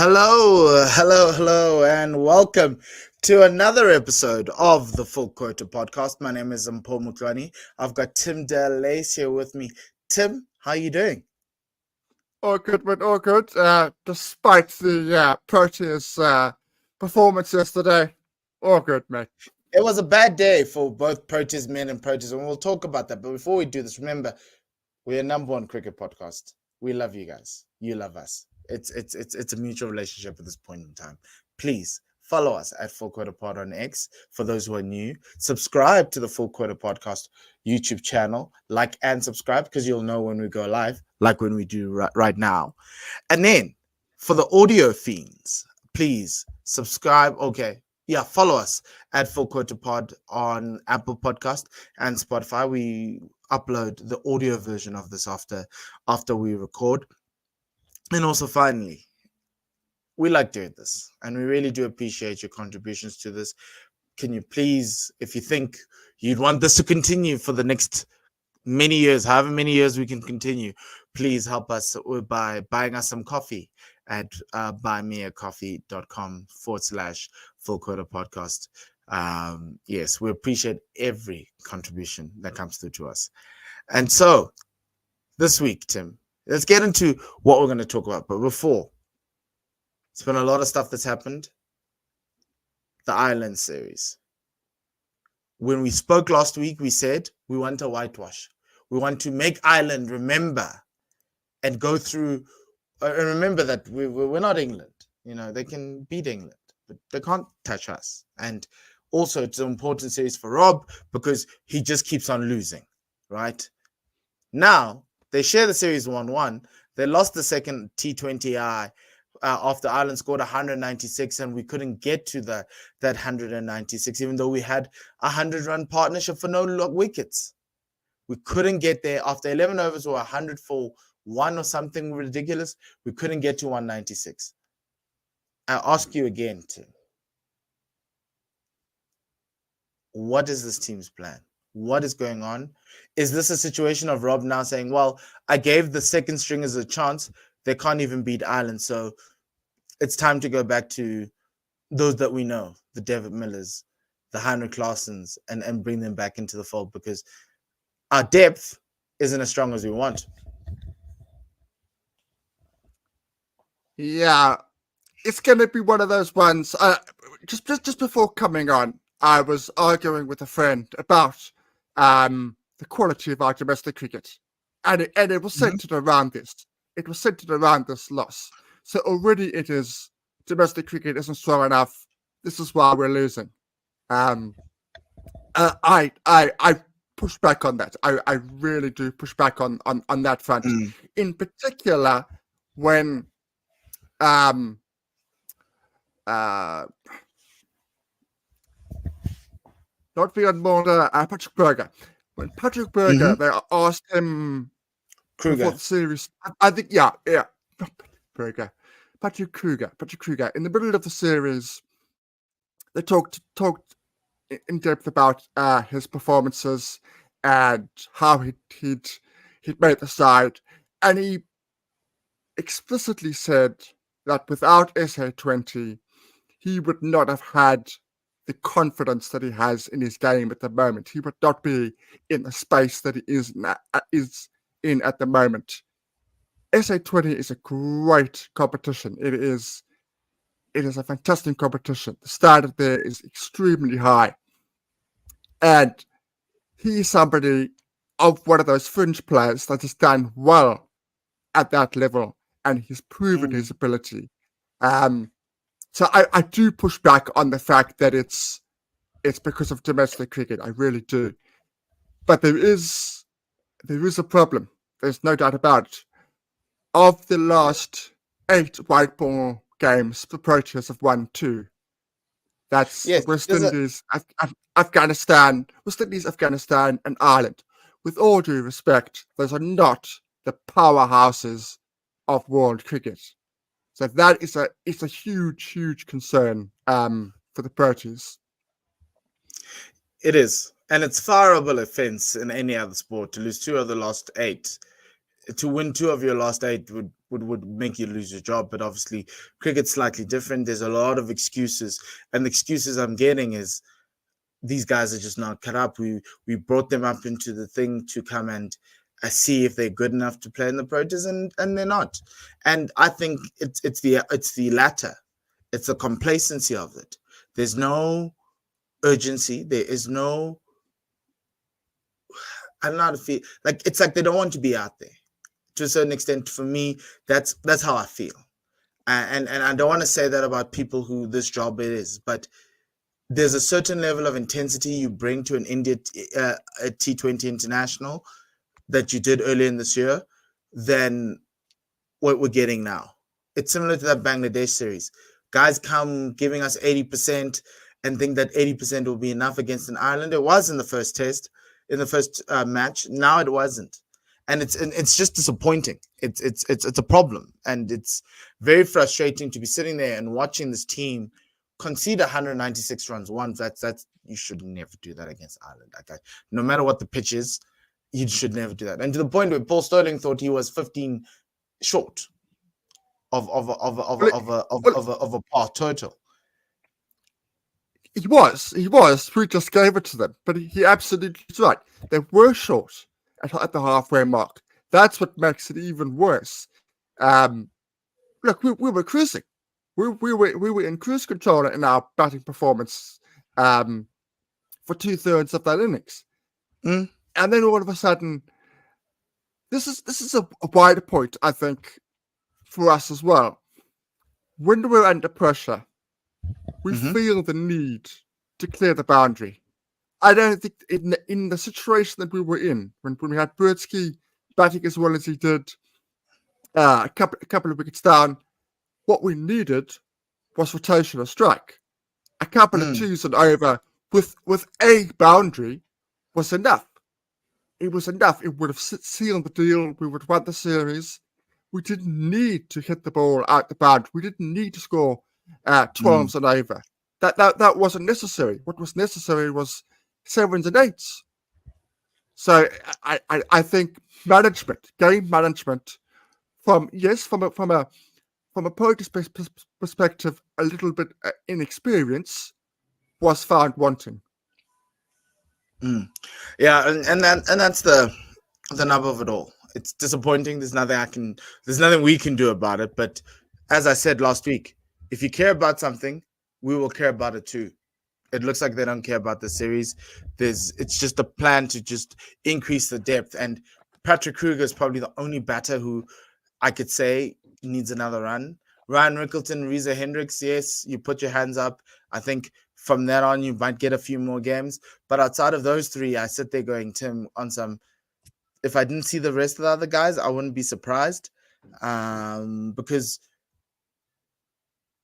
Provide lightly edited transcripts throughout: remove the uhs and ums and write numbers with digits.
Hello, and welcome to another episode of the Full Quota Podcast. My name is Mpho and Tim. I've got Tim Delace here with me. Tim, how are you doing? All good, mate, all good. Despite the Proteas performance yesterday, all good, mate. It was a bad day for both Proteas men and Proteas, and we'll talk about that. But before we do this, remember, we're a number one cricket podcast. We love you guys. You love us. It's a mutual relationship at this point in time. Please follow us at Full Quota Pod on X. For those who are new, subscribe to the Full Quota Podcast YouTube channel. Like and subscribe because you'll know when we go live, like when we do right now. And then for the audio fiends, please subscribe. Okay. Yeah, follow us at Full Quota Pod on Apple Podcast and Spotify. We upload the audio version of this after we record. And also, finally, we like doing this, and we really do appreciate your contributions to this. Can you please, if you think you'd want this to continue for the next many years, however many years we can continue, please help us by buying us some coffee at buymeacoffee.com/Full Quota Podcast. Yes, we appreciate every contribution that comes through to us. And so this week, Tim, let's get into what we're going to talk about. But before, it's been a lot of stuff that's happened. The Ireland series. When we spoke last week, we said we want a whitewash. We want to make Ireland remember and go through and remember that we're not England. You know, they can beat England, but they can't touch us. And also, it's an important series for Rob because he just keeps on losing, right? Now, they share the series 1-1. They lost the second T20 after Ireland scored 196, and we couldn't get to that 196, even though we had a 100-run partnership for no wickets. We couldn't get there. After 11 overs or 100 for one or something ridiculous, we couldn't get to 196. I ask you again, Tim. What is this team's plan? What is going on? Is this a situation of Rob now saying, well, I gave the second stringers a chance. They can't even beat Ireland. So it's time to go back to those that we know, the David Millers, the Heinrich Claessens, and bring them back into the fold because our depth isn't as strong as we want. Yeah, it's going to be one of those ones. Just before coming on, I was arguing with a friend about the quality of our domestic cricket, and it was centered around this. It was centered around this loss. So already it is domestic cricket isn't strong enough. This is why we're losing. I push back on that. I really do push back on that front. In particular, when not beyond more Patrick Berger. When Patrick Berger, they asked him before the series. I think, not Berger. Patrick Kruger. In the middle of the series, they talked in depth about his performances and how he'd made the side, and he explicitly said that without SA20, he would not have had the confidence that he has in his game at the moment. He would not be in the space that he is in at the moment. SA20 is a great competition. It is a fantastic competition. The standard there is extremely high. And he is somebody of one of those fringe players that has done well at that level, and he's proven his ability. So I do push back on the fact that it's because of domestic cricket. I really do. But there is a problem. There's no doubt about it. Of the last 8 white ball games, the Proteas have won 2. That's West Indies, Afghanistan, and Ireland. With all due respect, those are not the powerhouses of world cricket. So that is a huge concern for the Proteas. It is. And it's fireable offense in any other sport to lose 2 of the last 8. To win 2 of your last 8 would would make you lose your job. But obviously, cricket's slightly different. There's a lot of excuses, and the excuses I'm getting is these guys are just not cut up. We brought them up into the thing to come and see if they're good enough to play in the Proteas, and they're not. And I think it's the latter. It's the complacency of it. There's no urgency. There is no. I don't know how to feel. Like it's like they don't want to be out there. To a certain extent, for me, that's how I feel. And I don't want to say that about people who this job it is, but there's a certain level of intensity you bring to an India T20 international that you did earlier in this year than what we're getting now. It's similar to that Bangladesh series. Guys come giving us 80% and think that 80% will be enough against an Ireland. It was in the first test, in the first match. Now it wasn't. And it's just disappointing. It's a problem. And it's very frustrating to be sitting there and watching this team concede 196 runs once. That's you should never do that against Ireland. Like no matter what the pitch is, you should never do that. And to the point where Paul Sterling thought he was 15 short of a par total. He was. We just gave it to them, but he absolutely is right. They were short at the halfway mark. That's what makes it even worse. Look, we were cruising. We were in cruise control in our batting performance for 2/3 of that innings. And then all of a sudden, this is a wider point, I think, for us as well. When we're under pressure, we feel the need to clear the boundary. I don't think in the situation that we were in, when we had Birdsky batting as well as he did, a couple of wickets down, what we needed was rotational strike. A couple of twos and over with a boundary was enough. It was enough. It would have sealed the deal. We would have won the series. We didn't need to hit the ball out the boundary. We didn't need to score 12s and over. That wasn't necessary. What was necessary was 7s and 8s. So I think game management, from a Proteas perspective, a little bit inexperience, was found wanting. Yeah, and that's the nub of it all. It's disappointing. There's nothing we can do about it. But as I said last week, if you care about something, we will care about it too. It looks like they don't care about the series. It's just a plan to just increase the depth. And Patrick Kruger is probably the only batter who I could say needs another run. Ryan Rickleton, Reza Hendricks, yes, you put your hands up. I think from that on, you might get a few more games. But outside of those three, I sit there going, Tim, on some. If I didn't see the rest of the other guys, I wouldn't be surprised, because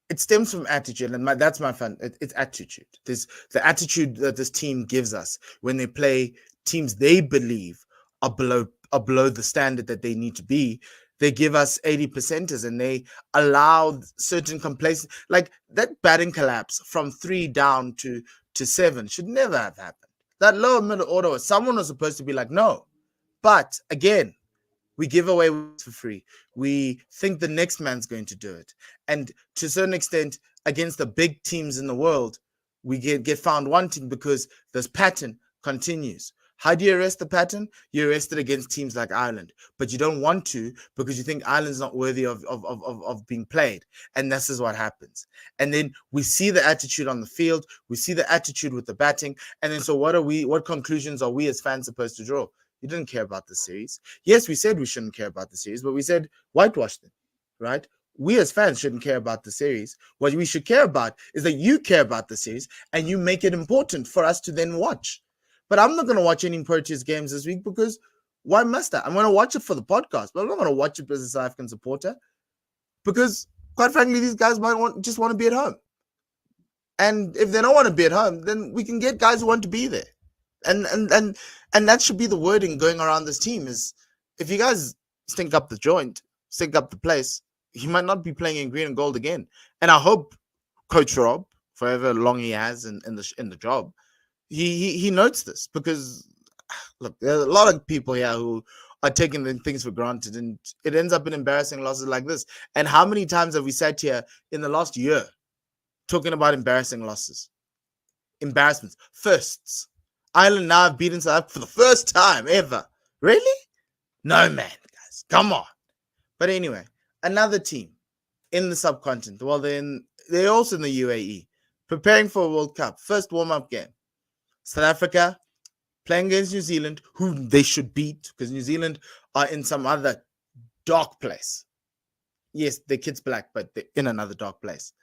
it stems from attitude, and that's my fun. It's attitude. There's the attitude that this team gives us when they play teams they believe are below the standard that they need to be. They give us 80%ers and they allow certain complacency, like that batting collapse from 3 down to 7 should never have happened. That lower middle order, someone was supposed to be like, no. But again, we give away for free. We think the next man's going to do it. And to a certain extent, against the big teams in the world, we get found wanting because this pattern continues. How do you arrest the pattern? You arrest it against teams like Ireland, but you don't want to because you think Ireland's not worthy of being played. And this is what happens. And then we see the attitude on the field. We see the attitude with the batting. And then so what conclusions are we as fans supposed to draw? You didn't care about the series. Yes, we said we shouldn't care about the series, but we said whitewash them, right? We as fans shouldn't care about the series. What we should care about is that you care about the series and you make it important for us to then watch. But I'm not going to watch any Proteas games this week because why must I? I'm going to watch it for the podcast, but I'm not going to watch it as a South African supporter because, quite frankly, these guys might just want to be at home. And if they don't want to be at home, then we can get guys who want to be there. And that should be the wording going around this team is if you guys stink up the joint, stink up the place, he might not be playing in green and gold again. And I hope Coach Rob, for however long he has in the job, he notes this because look, there are a lot of people here who are taking things for granted, and it ends up in embarrassing losses like this. And how many times have we sat here in the last year talking about embarrassing losses, embarrassments, firsts? Ireland now have beaten South Africa for the first time ever. Really? No, man, guys, come on. But anyway, another team in the subcontinent. Well, they're also in the UAE, preparing for a World Cup. First warm-up game. South Africa playing against New Zealand, who they should beat because New Zealand are in some other dark place. Yes, their kid's black, but they're in another dark place.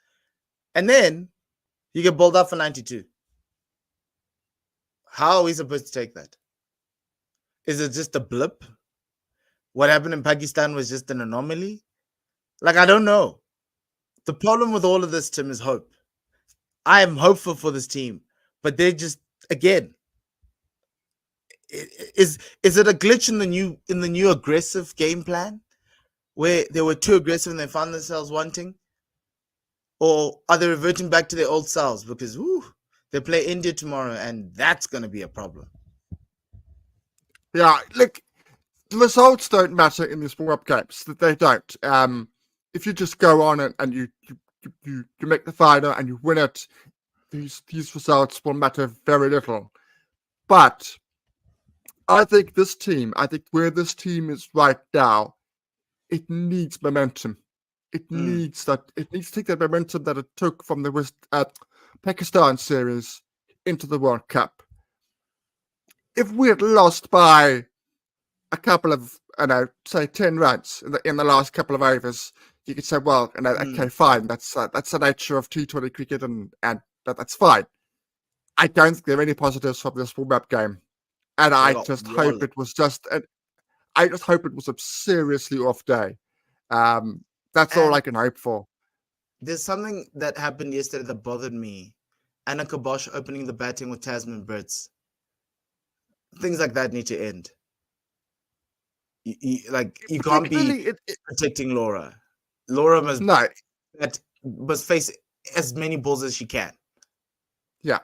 And then you get bowled up for 92. How are we supposed to take that? Is it just a blip? What happened in Pakistan was just an anomaly? Like, I don't know. The problem with all of this, Tim, is hope. I am hopeful for this team, but they're just, again, is it a glitch in the new aggressive game plan where they were too aggressive and they found themselves wanting? Or are they reverting back to their old selves? Because they play India tomorrow, and that's going to be a problem. Yeah, look, the results don't matter in these warm-up games. They don't. If you just go on and you make the final and you win it, these results will matter very little. But I think where this team is right now, it needs momentum. It needs to take that momentum that it took from the Pakistan series into the World Cup. If we had lost by a couple of, say 10 runs in the last couple of overs, you could say, well, okay, fine. That's the nature of T20 cricket, and that's fine. I don't think there are any positives from this warm-up game, and I just hope it was a seriously off day. That's all I can hope for. There's something that happened yesterday that bothered me. Anna Kabosh opening the batting with Tasman Brits. Things like that need to end. You can't be protecting Laura. Laura must face as many balls as she can. Yeah.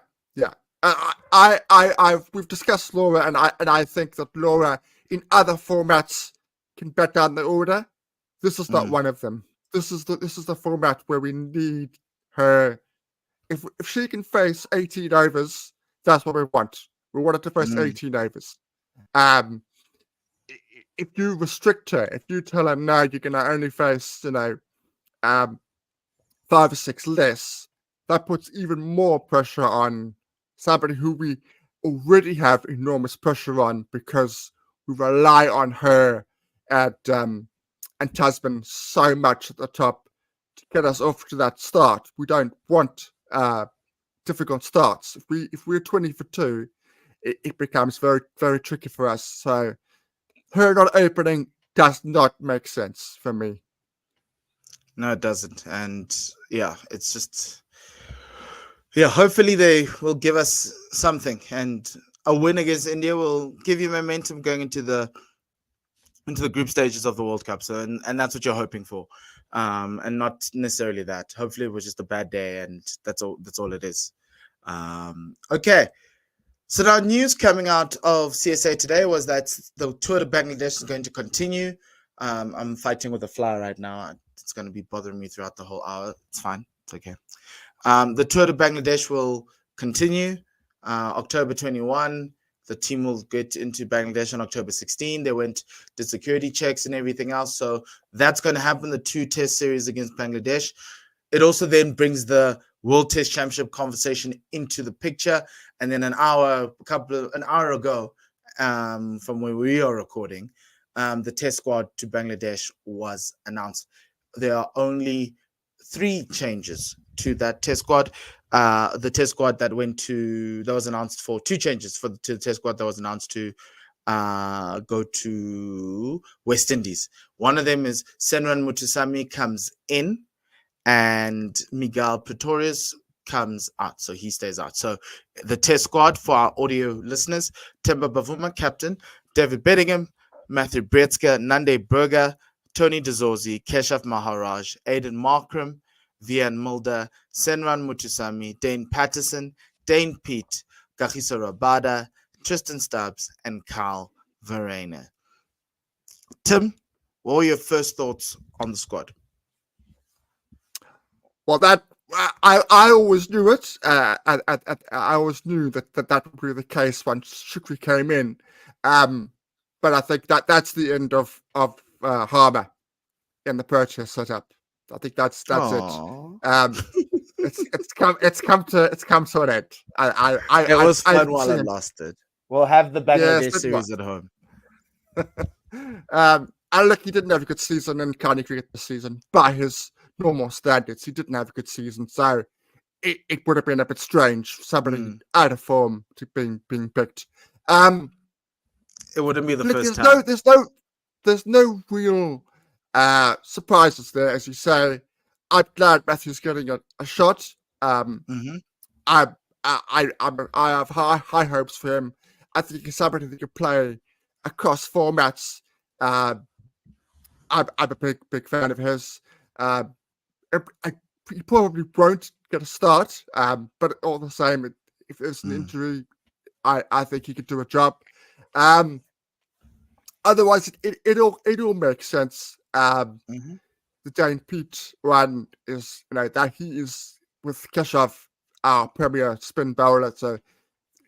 We've discussed Laura, and I think that Laura in other formats can bat down the order. This is not one of them. This is the format where we need her. If she can face 18 overs, that's what we want. We want her to face 18 overs. If you restrict her, if you tell her no, you're gonna only face 5 or 6 less, that puts even more pressure on somebody who we already have enormous pressure on because we rely on her and Tasman so much at the top to get us off to that start. We don't want difficult starts. If we're 20 for 2, it becomes very, very tricky for us. So her not opening does not make sense for me. No, it doesn't. And yeah, it's just, hopefully they will give us something, and a win against India will give you momentum going into the group stages of the World Cup. So, and that's what you're hoping for, and not necessarily that. Hopefully it was just a bad day, and that's all it is. Okay. So now news coming out of CSA today was that the tour to Bangladesh is going to continue. I'm fighting with a fly right now. It's going to be bothering me throughout the whole hour. It's fine. It's okay. The tour to Bangladesh will continue October 21. The team will get into Bangladesh on October 16. They did security checks and everything else. So that's going to happen, the 2 test series against Bangladesh. It also then brings the World Test Championship conversation into the picture. And then an hour ago, from where we are recording, the test squad to Bangladesh was announced. There are only 3 changes to that test squad. The test squad that was announced for 2 changes to the test squad that was announced to go to West Indies. One of them is Senran Mutusami comes in, and Miguel Pretorius comes out, so he stays out. So the test squad for our audio listeners: Temba Bavuma, captain; David Bedingham, Matthew Bretzker, Nande Berger, Tony Dezorzi, Keshav Maharaj, Aidan Markram, Vian Mulder, Senran Mutusami, Dane Patterson, Dane Pete, Gahisa Rabada, Tristan Stubbs, and Carl Verena. Tim, what were your first thoughts on the squad? Well, that I always knew it. I always knew that would be the case once Shukri came in. But I think that's the end of Harmer in the Proteas setup. I think that's Aww. it. It's come to an end. It was fun while it lasted. We'll have the Bangladesh series at home. And look, he didn't have a good season in county cricket this season by his normal standards. He didn't have a good season, so it would have been a bit strange for somebody out of form to being picked. It wouldn't be the first time. There's no real surprises there, as you say. I'm glad Matthew's getting a shot. I have high hopes for him. I think he's somebody that can play across formats. I'm a big fan of his. He probably won't get a start, but all the same, if there's an injury, I think he could do a job. Otherwise, it all makes sense. The Dane Pete one is, that he is with Keshav, our premier spin bowler. So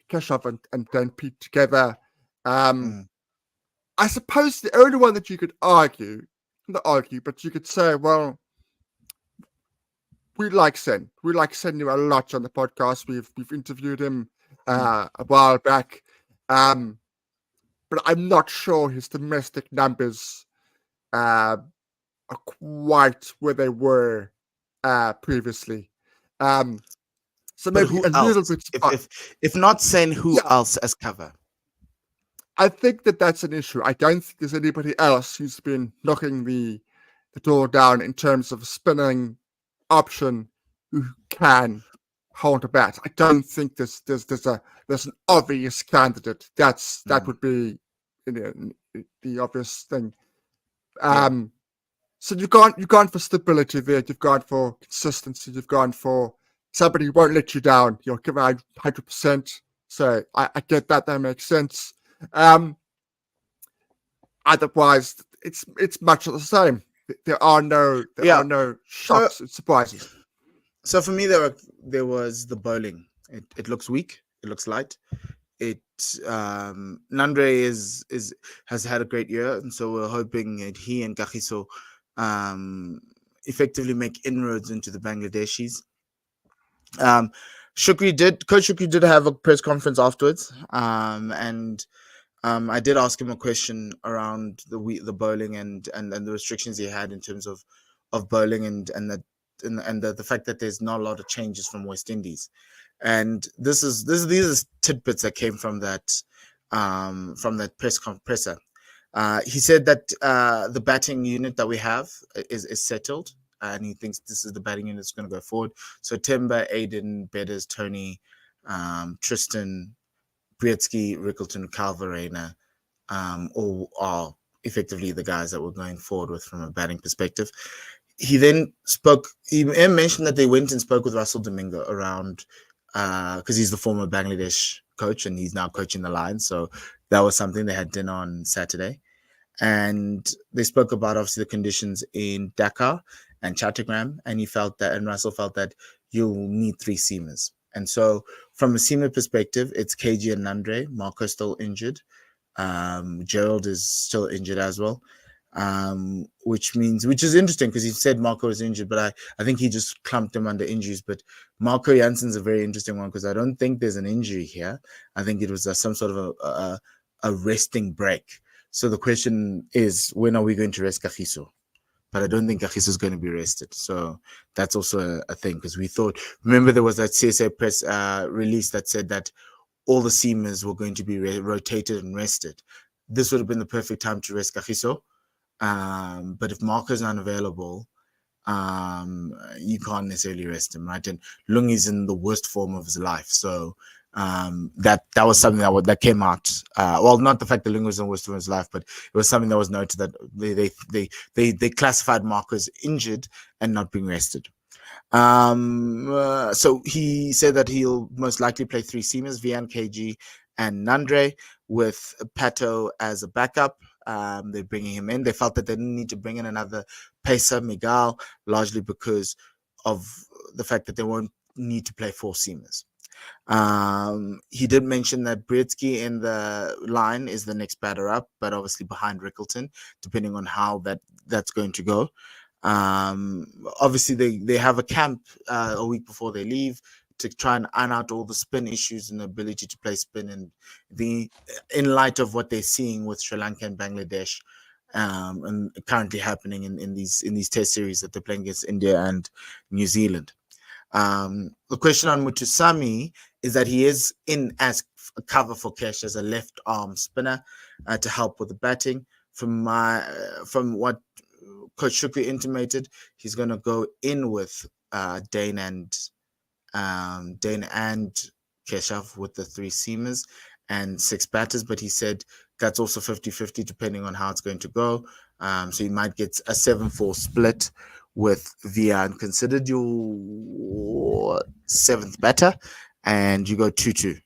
Keshav and Dane Pete together. I suppose the only one that you could argue, not argue, but you could say, well, we like Sen. We like Sen a lot on the podcast. We've interviewed him a while back. But I'm not sure his domestic numbers are quite where they were previously. So maybe who a else? little bit. If not Sen, who else as cover? I think that's an issue. I don't think there's anybody else who's been knocking the door down in terms of a spinning option who can hold a bat. I don't think there's an obvious candidate. That would be the obvious thing. So you've gone for stability there. You've gone for consistency. You've gone for somebody who won't let you down. You'll give out 100%. So I get that. That makes sense. Otherwise, it's much of the same. There are no shocks and surprises. So for me, there was the bowling. It looks weak. It looks light. Nandre has had a great year, and so we're hoping that he and Kagiso effectively make inroads into the Bangladeshis. Coach Shukri did have a press conference afterwards, and I did ask him a question around the bowling and the restrictions he had in terms of bowling and the fact that there's not a lot of changes from West Indies. And these are tidbits that came from that presser. He said that the batting unit that we have is settled, and he thinks this is the batting unit that's going to go forward. So Temba, Aiden, Bedders, Tony, Tristan, Brietsky, Rickleton, Calvarena, all are effectively the guys that we're going forward with from a batting perspective. He then mentioned that they went and spoke with Russell Domingo around, because he's the former Bangladesh coach and he's now coaching the Lions. So that was something they had dinner on Saturday. And they spoke about obviously the conditions in Dhaka and Chattogram, and Russell felt that you'll need 3 seamers. And so from a seamer perspective, it's KG and Nandre. Marco's still injured. Gerald is still injured as well. Which is interesting because he said Marco was injured, but I think he just clumped him under injuries. But Marco Jansen's a very interesting one because I don't think there's an injury here. I think it was some sort of a resting break. So the question is, when are we going to rest Kagiso? But I don't think Kagiso is going to be rested. So that's also a thing because remember there was that CSA press release that said that all the seamers were going to be rotated and rested. This would have been the perfect time to rest Kagiso. But if Marco's unavailable, you can't necessarily rest him, right? And Lungi's in the worst form of his life, so that was something that came out. Well, not the fact that Lungi was in the worst form of his life, but it was something that was noted that they classified Marco as injured and not being rested. So he said that he'll most likely play 3 seamers, Vian, KG, and Nandre, with Pato as a backup. they're bringing him in. They felt that they didn't need to bring in another pacer, Miguel, largely because of the fact that they won't need to play 4 seamers. He did mention that Britsky in the line is the next batter up, but obviously behind Rickleton, depending on how that's going to go. Obviously they have a camp a week before they leave to try and iron out all the spin issues and the ability to play spin, and in light of what they're seeing with Sri Lanka and Bangladesh, and currently happening in these test series that they're playing against India and New Zealand. The question on Mutusami is that he is in as a cover for Kesh as a left arm spinner to help with the batting. From what Coach Shukri intimated, he's going to go in with Dane and Keshav with the 3 seamers and 6 batters, but he said that's also 50-50 depending on how it's going to go. So you might get a 7-4 split with Vian considered your 7th batter, and you go 2-2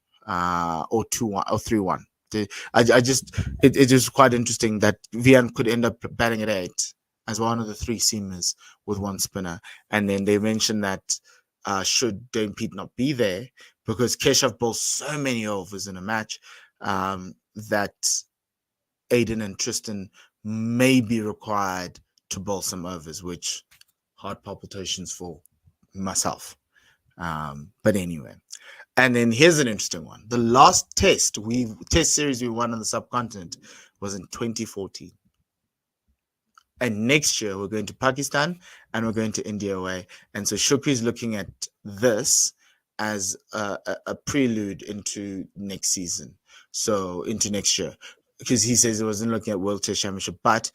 or 2-1 or 3-1. It is quite interesting that Vian could end up batting at 8 as one of the 3 seamers with 1 spinner, and then they mentioned that should Dane Pete not be there, because Keshav bowls so many overs in a match that Aiden and Tristan may be required to bowl some overs, which heart palpitations for myself. But anyway, and then here's an interesting one. The last test series we won on the subcontinent was in 2014. And next year we're going to Pakistan and we're going to India away. And so Shukri is looking at this as a prelude into next season. So into next year, because he says he wasn't looking at World Test Championship. But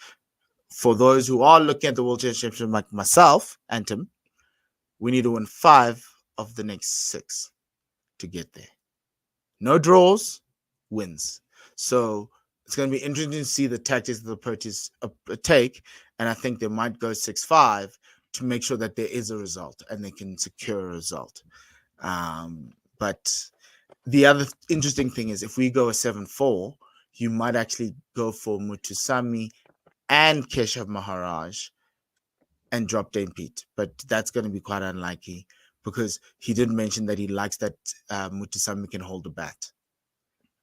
for those who are looking at the World Test Championship, like myself and Tim, we need to win 5 of the next 6 to get there. No draws, wins. So it's going to be interesting to see the tactics that the Proteas take, and I think they might go 6-5 to make sure that there is a result and they can secure a result. But the other interesting thing is if we go a 7-4, you might actually go for Mutusami and Keshav Maharaj and drop Dane Pete, but that's going to be quite unlikely because he did mention that he likes that Mutusami can hold the bat.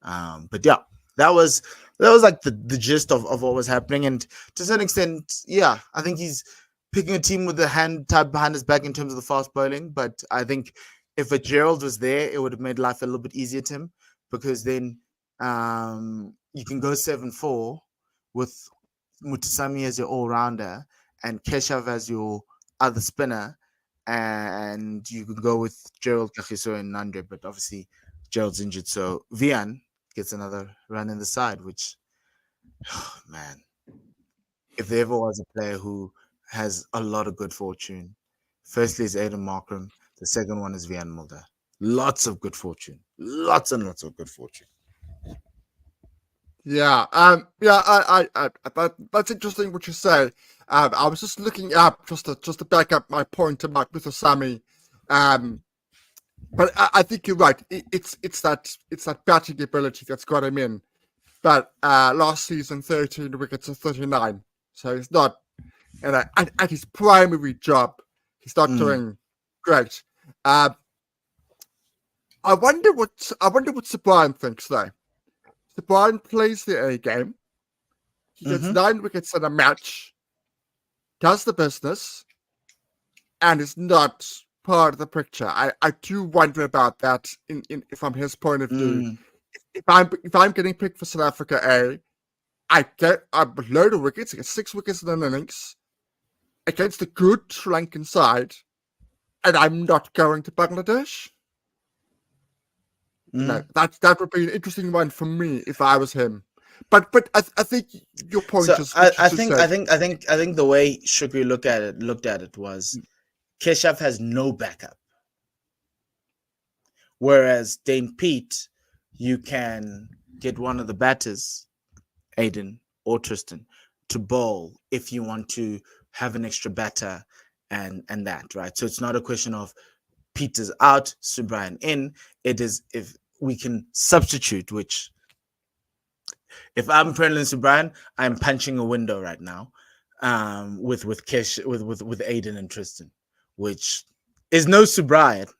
But yeah, that was like the gist of what was happening, and to a certain extent, yeah, I think he's picking a team with the hand tied behind his back in terms of the fast bowling. But I think if a Gerald was there, it would have made life a little bit easier to him, because then you can go 7-4 with Mutusami as your all-rounder and Keshav as your other spinner, and you can go with Gerald, Kagiso, and Nandre, but obviously Gerald's injured, so Vian gets another run in the side, which, oh, man, if there ever was a player who has a lot of good fortune, firstly is Aiden Markram, the second one is Vian Mulder. Lots of good fortune. Lots and lots of good fortune. Yeah, that's interesting what you say. I was just looking up just to back up my point about Mutusami. But I think you're right. It's that batting ability that's got him in. But last season, 13 wickets to 39. So he's not, at his primary job, he's not doing great. I wonder what Sir Brian thinks though. Sir Brian plays the A game. He gets 9 wickets in a match, does the business, and is not part of the picture. I do wonder about that from his point of view. If I'm getting picked for South Africa A, I get a load of wickets. I get 6 wickets in an innings against a good Sri Lankan side, and I'm not going to Bangladesh. No, that would be an interesting one for me if I was him. But I think your point is. I think the way Shukri looked at it was Keshav has no backup, whereas Dane Pete, you can get one of the batters, Aiden or Tristan, to bowl if you want to have an extra batter and that, right? So it's not a question of Pete is out, Sir Brian in. It is if we can substitute, which If I'm Brendan Subran, I'm punching a window right now, with Kesh, with Aiden and Tristan, which is no Subrian,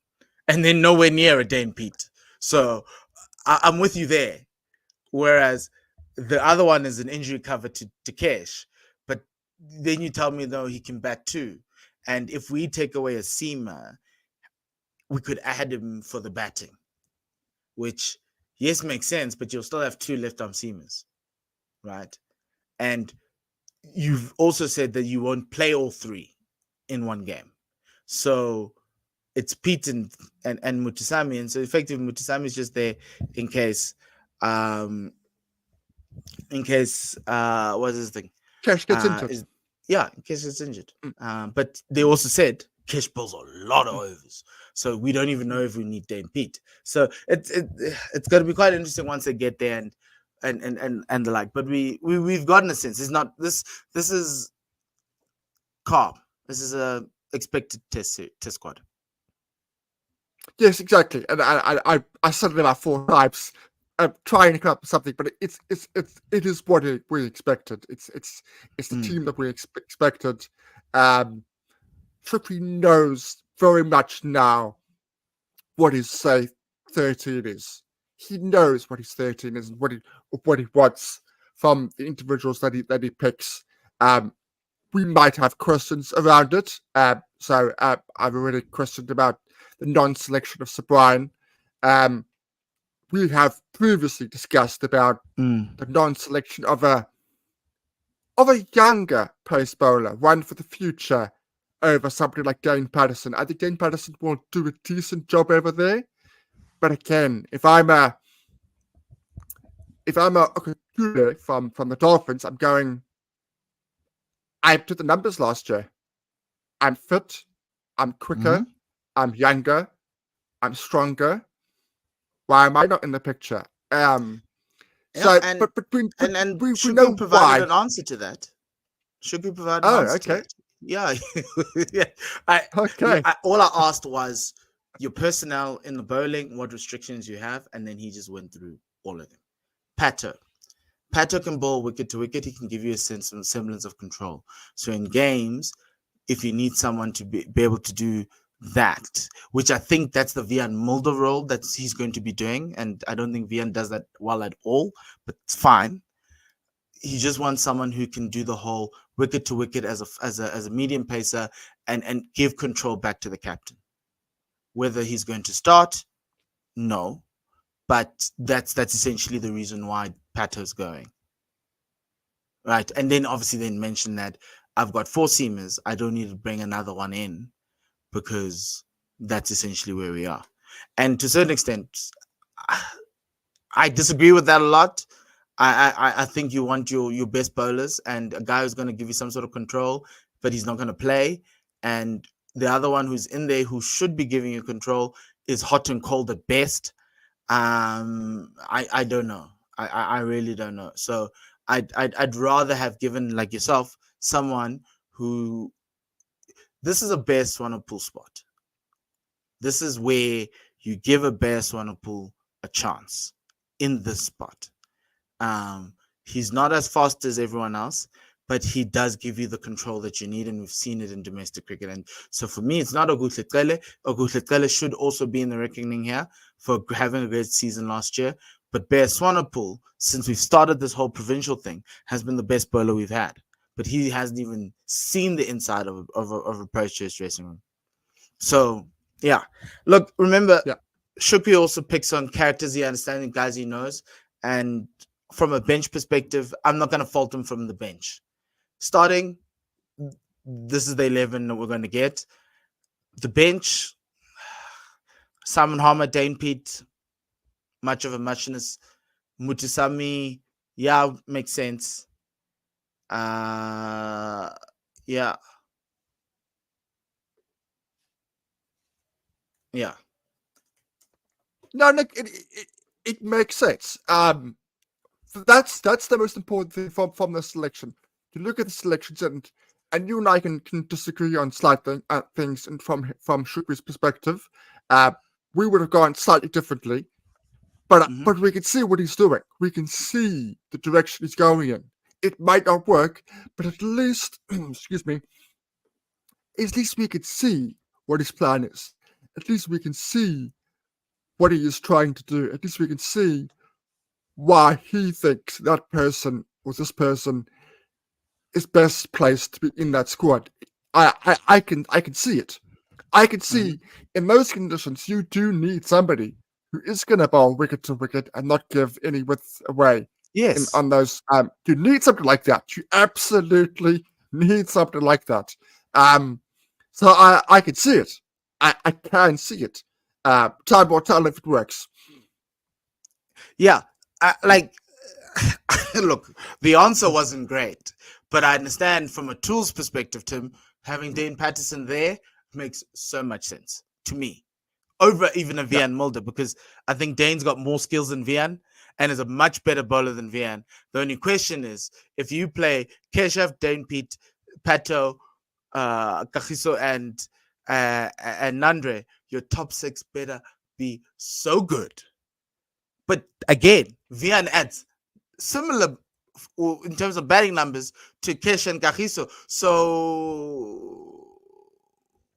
and then nowhere near a Dane Pete. So I'm with you there. Whereas the other one is an injury cover to Kesh, but then you tell me no, he can bat too. And if we take away a seamer, we could add him for the batting, which yes makes sense, but you'll still have 2 left arm seamers, right? And you've also said that you won't play all 3 in one game, so it's Pete and Mutusami, and so effectively Mutusami is just there in case what's this thing? Kesh gets injured. In case it's injured. But they also said Kesh pulls a lot of overs, so we don't even know if we need Dame Pete. So it's going to be quite interesting once they get there and the like. But we've gotten a sense. It's not this. This is calm. This is a expected test squad. Yes, exactly. And I said it about 4 times. I'm trying to come up with something, but it is what we expected. It's the team that we expected. Trippi knows very much now what his say 13 is. He knows what his 13 is and what he wants from the individuals that he picks. We might have questions around it. So I've already questioned about the non-selection of Subrian. We have previously discussed about the non-selection of a younger pace bowler, one for the future, over somebody like Dane Patterson. I think Dane Patterson will do a decent job over there. But again, if I'm a computer from the Dolphins, I'm going, I took the numbers last year. I'm fit, I'm quicker, I'm younger, I'm stronger. Why am I not in the picture? We know Shukri provided an answer to that. Shukri provided an answer to that. Yeah. All I asked was your personnel in the bowling, what restrictions you have, and then he just went through all of them. Pato can bowl wicket to wicket. He can give you a semblance of control. So in games, if you need someone to be able to do that, which I think that's the Vian Mulder role that he's going to be doing, and I don't think Vian does that well at all, but it's fine. He just wants someone who can do the whole wicket to wicket as a medium pacer and give control back to the captain. Whether he's going to start, no, but that's essentially the reason why Pato's going, right? And then obviously then mention that I've got 4 seamers. I don't need to bring another one in, because that's essentially where we are. And to a certain extent, I disagree with that a lot. I think you want your best bowlers and a guy who's going to give you some sort of control, but he's not going to play. And the other one who's in there who should be giving you control is hot and cold at best. I don't know. I really don't know. So I'd rather have given, like yourself, someone who, this is a bare Swanepoel spot. This is where you give a bare Swanepoel a chance in this spot. He's not as fast as everyone else, but he does give you the control that you need, and we've seen it in domestic cricket. And so for me, it's not Oguhleqele. Oguhleqele should also be in the reckoning here for having a great season last year. But Bear Swanepoel, since we've started this whole provincial thing, has been the best bowler we've had. But he hasn't even seen the inside of a Proteas dressing room. So, yeah. Look, remember, Shukri also picks on characters he understands, guys he knows. And from a bench perspective, I'm not going to fault him from the bench. Starting, this is the 11 that we're going to get. The bench, Simon Harmer, Dane Pete, much of a muchness. Mutusami, makes sense. Yeah. No, it makes sense. That's the most important thing from the selection. You look at the selections, and you and I can disagree on slight things, and from Shukri's perspective, we would have gone slightly differently. But we can see what he's doing. We can see the direction he's going in. It might not work, but at least, excuse me, at least we can see what his plan is. At least we can see what he is trying to do. At least we can see why he thinks that person or this person is best placed to be in that squad. I can see it. I can see in those conditions you do need somebody who is going to bowl wicket to wicket and not give any width away. Yes. On those, you need something like that. You absolutely need something like that. So I can see it. I can see it. Time will tell if it works. Yeah, look, the answer wasn't great, but I understand from a tools perspective, Tim, having Dane Patterson there makes so much sense to me over even a Vian Mulder, because I think Dane's got more skills than Vian and is a much better bowler than Vian. The only question is, if you play Keshav, Dane Pete, Pato, Kagiso, and Nandre, your top six better be so good. But again, Vian adds similar in terms of batting numbers to Kesh and Kagiso. So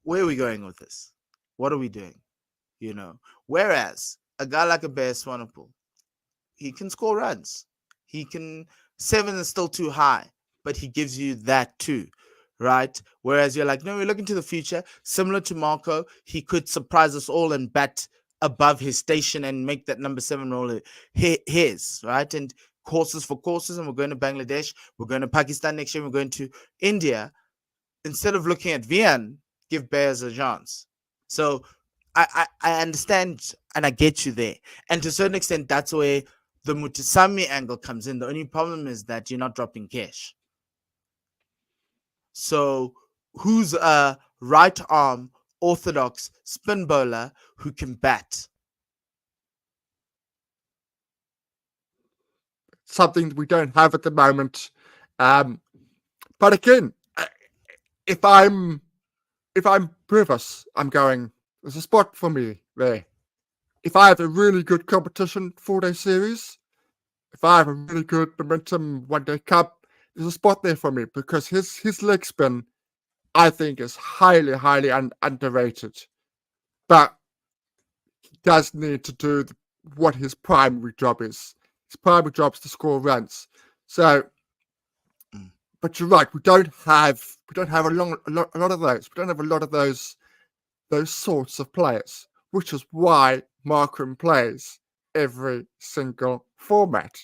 where are we going with this? What are we doing? Whereas a guy like a Bear Swanepoel, he can score runs. 7 is still too high, but he gives you that too, right? Whereas you're like, no, we're looking to the future. Similar to Marco, he could surprise us all and bat above his station and make that number 7 role his, right? And courses for courses, and we're going to Bangladesh, we're going to Pakistan next year, we're going to India. Instead of looking at Vian, give Bears a chance. So I understand and I get you there. And to a certain extent, that's where the Mutasami angle comes in. The only problem is that you're not dropping cash. So who's a right arm orthodox spin bowler who can bat? Something we don't have at the moment. But again, if I'm Purvis, I'm going, there's a spot for me there. If I have a really good competition 4-day series, if I have a really good momentum 1-day cup, there's a spot there for me, because his leg spin, I think, is highly, highly underrated. But he does need to do what his primary job is. His primary job is to score runs. So, but you're right. We don't have a lot of those. We don't have a lot of those sorts of players, which is why Markham plays every single format.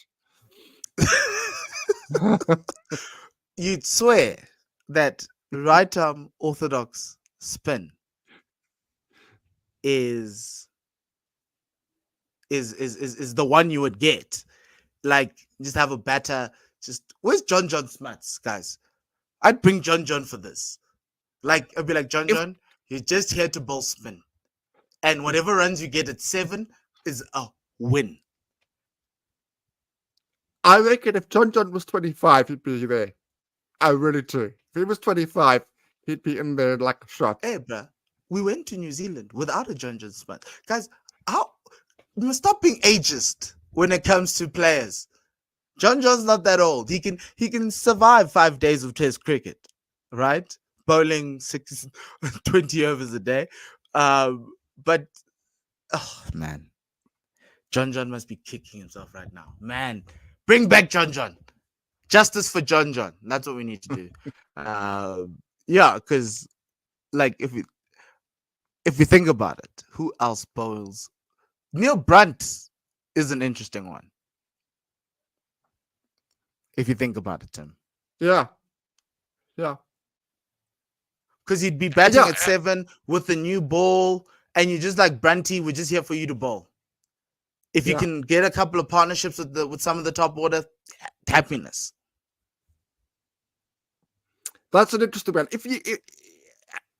You'd swear that right arm orthodox spin is the one you would get. Like, just have a batter. Where's John Smuts, guys? I'd bring John for this. Like, I'd be like, John, you're just here to bowl spin, and whatever runs you get at 7 is a win. I reckon if John was 25, he'd be there. I really do. If he was 25, he'd be in there like a shot. Hey, bruh, we went to New Zealand without a John Smut. Guys, we must stop being ageist when it comes to players. John's not that old. He can survive 5 days of Test cricket, right? Bowling 20 overs a day. But oh man, John must be kicking himself right now. Man, bring back John. Justice for John. That's what we need to do. Yeah, because like if we think about it, who else bowls? Neil Brunt is an interesting one. If you think about it, Tim. Yeah. Because he'd be batting at 7 with a new ball, and you're just like, Brunty, we're just here for you to bowl. If you can get a couple of partnerships with some of the top order, happiness. That's an interesting one.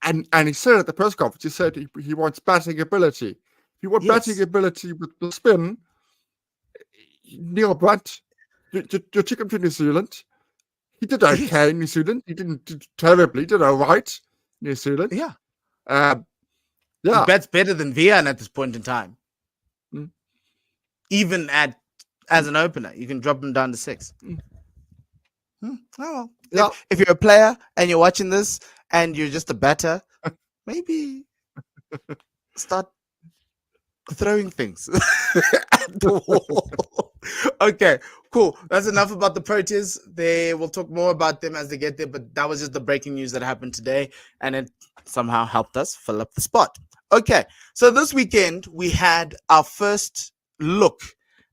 And he said at the press conference, he said he wants batting ability. If you want batting ability with the spin, Neil Brunt, you took him to New Zealand. He did okay in New Zealand. He didn't do terribly. He did all right in New Zealand. Yeah. He bats better than Vian at this point in time. even as an opener. You can drop him down to 6. Oh well. Yeah. If you're a player and you're watching this and you're just a batter, maybe start throwing things at the wall. Okay, cool. That's enough about the Proteas. We'll talk more about them as they get there, but that was just the breaking news that happened today, and it somehow helped us fill up the spot. Okay, so this weekend we had our first look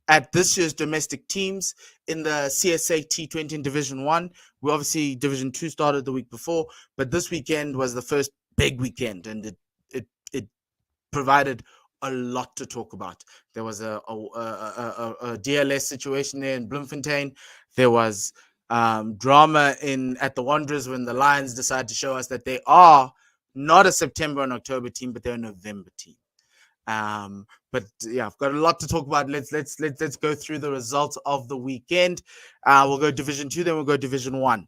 at this year's domestic teams in the CSA T20 in Division 1. We obviously Division 2 started the week before, but this weekend was the first big weekend, and it provided a lot to talk about. There was a DLS situation there in Bloemfontein. There was drama at the Wanderers when the Lions decided to show us that they are not a September and October team, but they're a November team. But yeah, I've got a lot to talk about. Let's go through the results of the weekend. We'll go Division 2, then we'll go Division 1.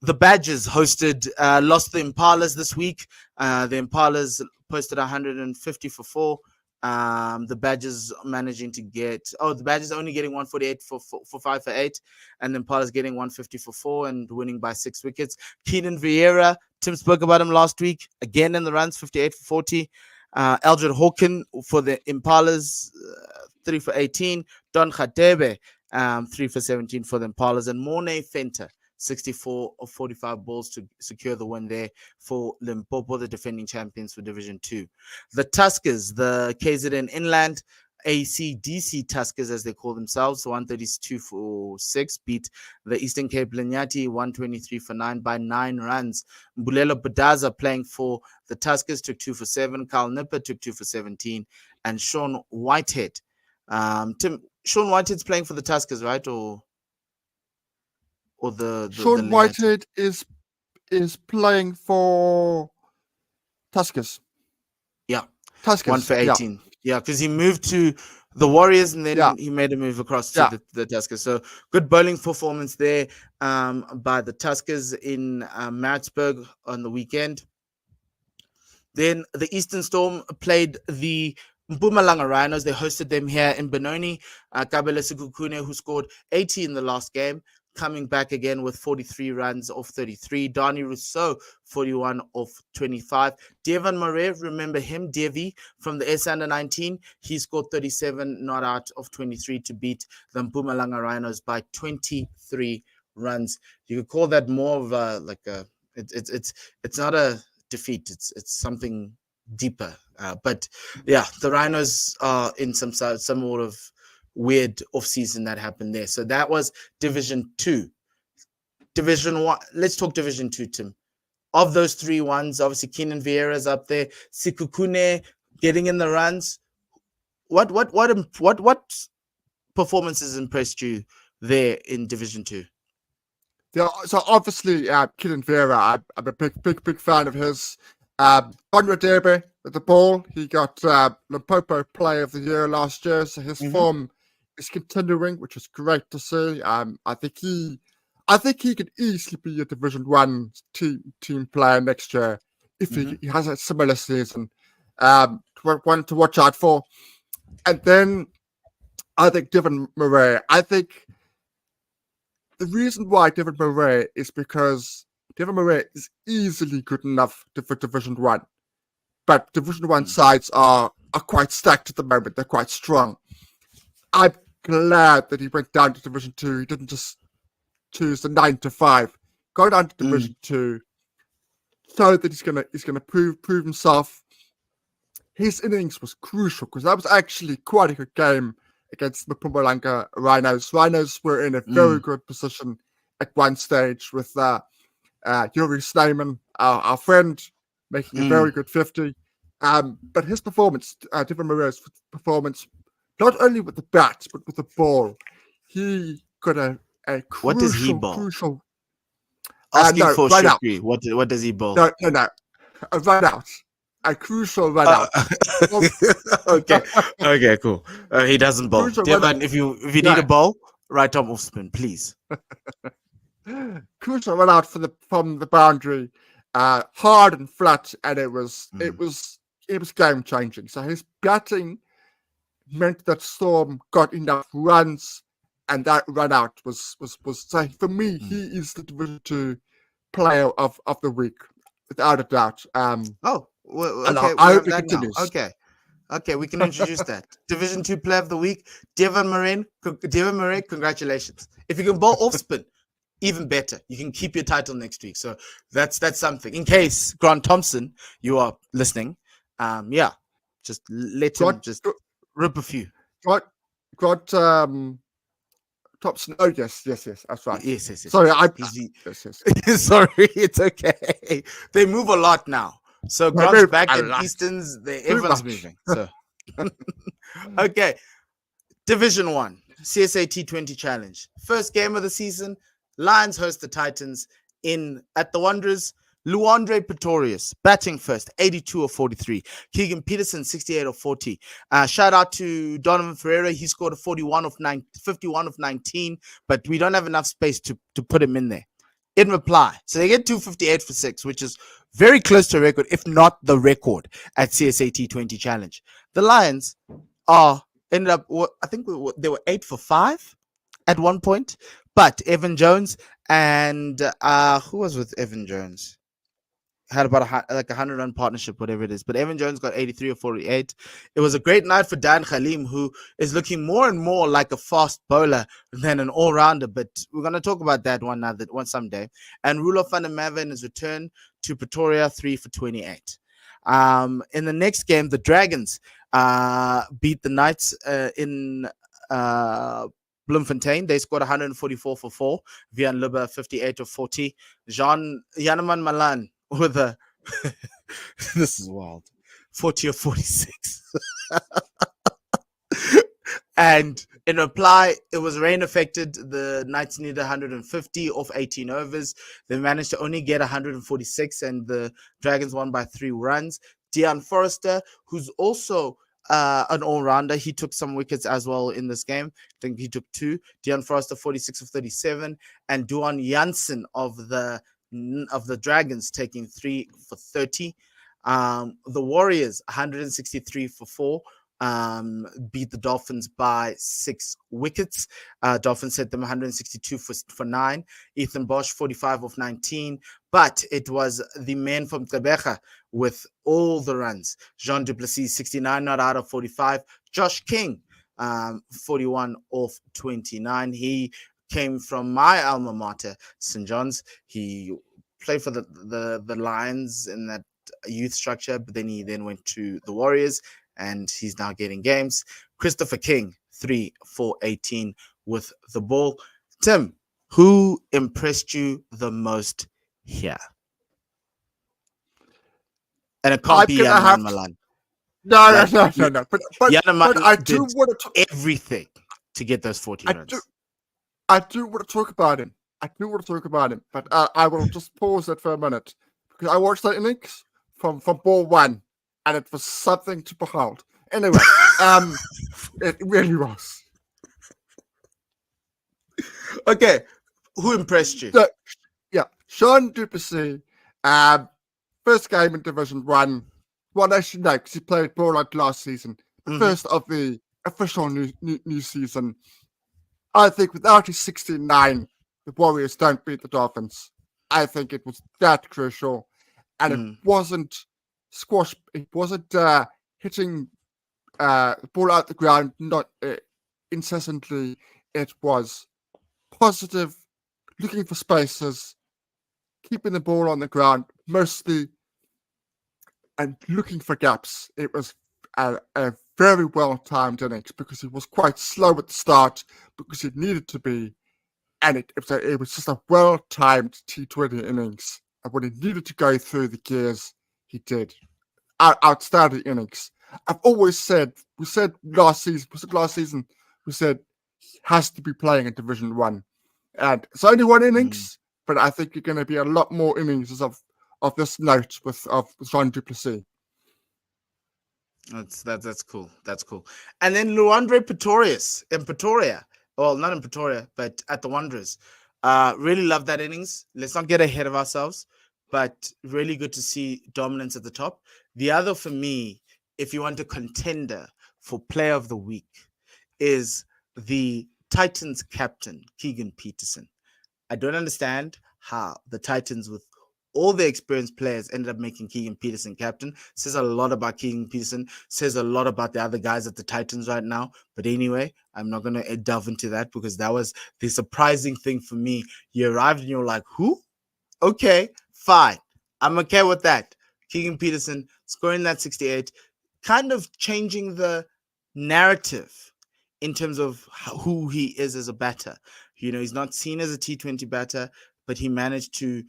The Badgers lost the Impalas this week. The Impalas posted 150 for 4. The Badgers managing to the Badgers only getting 148 for 5 for 8, and the Impalas getting 150 for 4 and winning by 6 wickets. Keenan Vieira, Tim spoke about him last week, again in the runs, 58 for 40. Eldred Hawken for the Impalas, 3 for 18. Don Khatebe, 3 for 17 for the Impalas, and Mornay Fenter, 64 of 45 balls to secure the win there for Limpopo, the defending champions for Division 2. The Tuskers, the KZN Inland ACDC Tuskers, as they call themselves, 132 for 6, beat the Eastern Cape Lanyati 123 for 9 by 9 runs. Mbulelo Budaza playing for the Tuskers took 2 for 7. Carl Nipper took 2 for 17. And Sean Whitehead. Tim, Sean Whitehead's playing for the Tuskers, right? Or Sean Whitehead is playing for Tuskers. Yeah. Tuskers. 1 for 18. Yeah, because he moved to the Warriors and then he made a move across to the Tuskers. So good bowling performance there by the Tuskers in Maritzburg on the weekend. Then the Eastern Storm played the Mpumalanga Rhinos. They hosted them here in Benoni. Kabele Sikukune, who scored 80 in the last game, coming back again with 43 runs off 33. Dani Rousseau, 41 off 25. Devon Murray, remember him, Devi, from the S Under 19. He scored 37 not out of 23 to beat the Mpumalanga Rhinos by 23 runs. You could call that more of it's not a defeat. It's something deeper. But yeah, the Rhinos are in some sort of weird off-season that happened there. So that was Division 2. Division 1. Let's talk Division 2, Tim. Of those 3 ones, obviously Keenan Vieira's up there. Sikukune getting in the runs. What performances impressed you there in Division 2? Yeah, so obviously Keenan Vieira, I'm a big fan of his. Conrad Derby with the ball. He got Limpopo Player of the Year last year, so his form is continuing, which is great to see. I think he could easily be a Division 1 team player next year if he has a similar season. One to watch out for. And then I think Devon Murray. I think the reason why Devon Murray is because Devon Murray is easily good enough for Division 1. But Division 1 sides are quite stacked at the moment. They're quite strong. I'm glad that he went down to Division 2. He didn't just choose the 9 to 5. Go down to Division 2 so that he's gonna prove himself. His innings was crucial because that was actually quite a good game against the Mpumalanga Rhinos. Rhinos were in a very good position at one stage with Yuri Snyman, our friend, making a very good 50. But his performance, Devon Murray's performance, not only with the bat, but with the ball, he got a crucial... What does he bowl? Crucial... Asking for right Shukri. What does he bowl? No. A run out. A crucial run out. Okay, cool. He doesn't bowl. Devon, if you need a bowl, right arm off spin, please. Crucial run out from the boundary, hard and flat, and it was game changing. So his batting meant that Storm got enough runs, and that run out was so for me, he is the Division 2 player of the week, without a doubt. Oh, well, And okay, I we hope have it that now. continues. Okay, we can introduce that. Division 2 player of the week, Devon Moran. Devon Moran, congratulations. If you can bowl off spin, even better. You can keep your title next week. So that's something. In case Grant Thompson, you are listening, just let him just rip a few. Grant Thompson. Oh yes, that's right. Yes. Sorry, yes. Sorry, it's okay. They move a lot now. So Grant's back in Easterns. Everyone's moving. So okay. Division 1, CSA T20 Challenge. First game of the season. Lions host the Titans at the Wanderers. Luandre Pretorius batting first, 82 of 43. Keegan Peterson, 68 of 40. Shout out to Donovan Ferreira. He scored a 51 of 19, but we don't have enough space to put him in there. In reply, so they get 258 for 6, which is very close to a record, if not the record at CSA T20 Challenge. The Lions ended up, I think they were 8 for 5 at one point, but Evan Jones and who was with Evan Jones? Had about a 100-run partnership, whatever it is. But Evan Jones got 83 or 48. It was a great night for Dan Khalim, who is looking more and more like a fast bowler than an all-rounder. But we're going to talk about that one someday. And Rulo van der Merwe is returned to Pretoria, 3 for 28. In the next game, the Dragons beat the Knights in Bloemfontein. They scored 144 for 4. Vian Lubbe, 58 of 40. Janeman Malan with a this is wild, 40 or 46. And in reply, it was rain affected. The Knights needed 150 off 18 overs. They managed to only get 146, and the Dragons won by 3 runs. Deon Forrester, who's also an all-rounder, he took some wickets as well in this game. I think he took 2. Deon Forrester, 46 of 37, and Duan Janssen of the Dragons taking 3 for 30. The Warriors, 163 for 4. Beat the Dolphins by 6 wickets. Dolphins set them 162 for 9. Ethan Bosch, 45 of 19. But it was the man from Gqeberha with all the runs. Jean du Plessis, 69 not out of 45. Josh King, 41 off 29. He came from my alma mater, St. John's. He played for the Lions in that youth structure, but then he went to the Warriors, and he's now getting games. Christopher King, 3 for 18 with the ball. Tim, who impressed you the most here? And it can't be Janeman Malan. No. But I do want to everything to get those 40 runs. I do want to talk about him. But I will just pause it for a minute, because I watched that innings from ball 1, and it was something to behold. Anyway, it really was. Okay, who impressed you? So, Sean du Plessis, first game in Division 1. Well, I should know, because he played ball out last season. The first of the official new season. I think without his 69, the Warriors don't beat the Dolphins. I think it was that crucial. And it wasn't squash. It wasn't hitting the ball out the ground, not incessantly. It was positive, looking for spaces, keeping the ball on the ground mostly, and looking for gaps. It was a very well-timed innings, because it was quite slow at the start, because it needed to be, and it was just a well-timed T20 innings. And when he needed to go through the gears, he did. Outstanding innings. I've always said, we said last season, we said he has to be playing in Division 1. And it's only 1 innings, but I think you're going to be a lot more innings of this note of Jean du Plessis. That's cool. That's cool. And then Luandre Pretorius in Pretoria. Well, not in Pretoria, but at the Wanderers. Really love that innings. Let's not get ahead of ourselves, but really good to see dominance at the top. The other for me, if you want a contender for Player of the Week is the Titans captain, Keegan Peterson. I don't understand how the Titans, with all the experienced players, ended up making Keegan Peterson captain. Says a lot about Keegan Peterson. Says a lot about the other guys at the Titans right now. But anyway, I'm not going to delve into that because that was the surprising thing for me. You arrived and you're like, who? Okay, fine. I'm okay with that. Keegan Peterson scoring that 68, kind of changing the narrative in terms of who he is as a batter. He's not seen as a T20 batter, but he managed to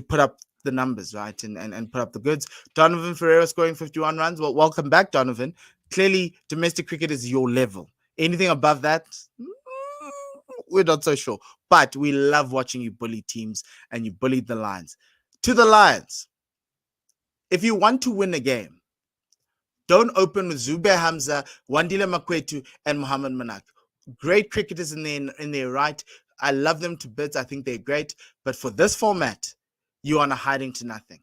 put up the numbers, right, and put up the goods. Donovan Ferreira scoring 51 runs. Well, welcome back, Donovan. Clearly, domestic cricket is your level. Anything above that, we're not so sure. But we love watching you bully teams, and you bullied the Lions. To the Lions, if you want to win a game, don't open with Zubair Hamza, Wandile Makwetu, and Mohamed Manak. Great cricketers in their right. I love them to bits. I think they're great. But for this format, you are on a hiding to nothing.